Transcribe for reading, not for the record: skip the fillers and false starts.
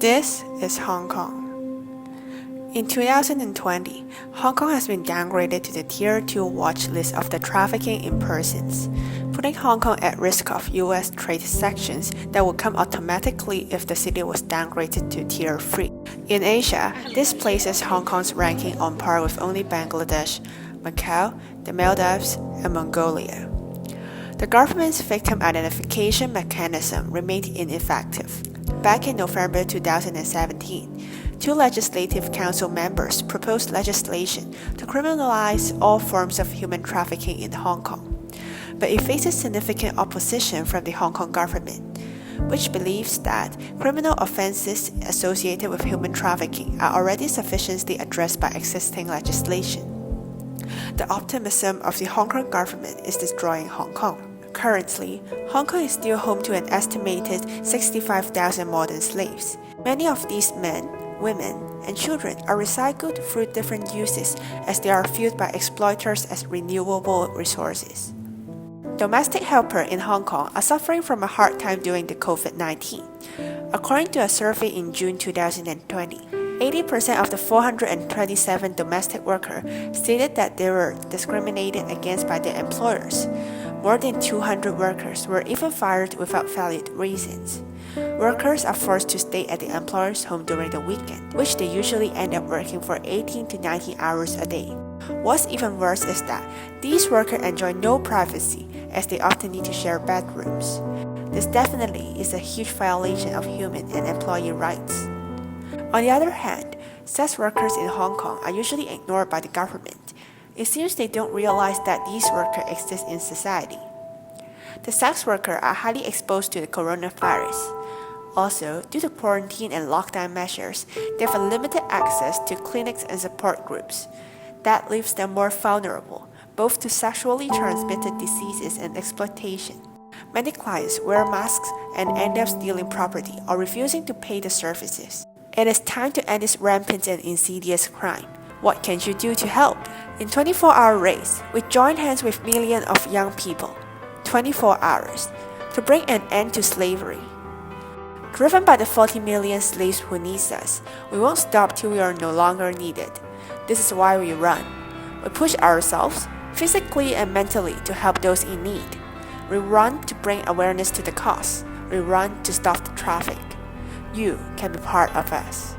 This is Hong Kong. In 2020, Hong Kong has been downgraded to the Tier 2 watch list of the trafficking in persons, putting Hong Kong at risk of US trade sanctions that would come automatically if the city was downgraded to Tier 3. In Asia, this places Hong Kong's ranking on par with only Bangladesh, Macau, the Maldives, and Mongolia. The government's victim identification mechanism remained ineffective. Back in November 2017, two Legislative Council members proposed legislation to criminalize all forms of human trafficking in Hong Kong, but it faces significant opposition from the Hong Kong government, which believes that criminal offenses associated with human trafficking are already sufficiently addressed by existing legislation. The optimism of the Hong Kong government is destroying Hong Kong. Currently, Hong Kong is still home to an estimated 65,000 modern slaves. Many of these men, women, and children are recycled through different uses as they are viewed by exploiters as renewable resources. Domestic helpers in Hong Kong are suffering from a hard time during the COVID-19. According to a survey in June 2020, 80% of the 427 domestic workers stated that they were discriminated against by their employers. More than 200 workers were even fired without valid reasons. Workers are forced to stay at the employer's home during the weekend, which they usually end up working for 18 to 19 hours a day. What's even worse is that these workers enjoy no privacy as they often need to share bedrooms. This definitely is a huge violation of human and employee rights. On the other hand, sex workers in Hong Kong are usually ignored by the government. It seems they don't realize that these workers exist in society. The sex workers are highly exposed to the coronavirus. Also, due to quarantine and lockdown measures, they have a limited access to clinics and support groups. That leaves them more vulnerable, both to sexually transmitted diseases and exploitation. Many clients wear masks and end up stealing property or refusing to pay the services. It is time to end this rampant and insidious crime. What can you do to help? In 24-hour race, we join hands with millions of young people, 24 hours, to bring an end to slavery. Driven by the 40 million slaves who need us, we won't stop till we are no longer needed. This is why we run. We push ourselves, physically and mentally, to help those in need. We run to bring awareness to the cause. We run to stop the traffic. You can be part of us.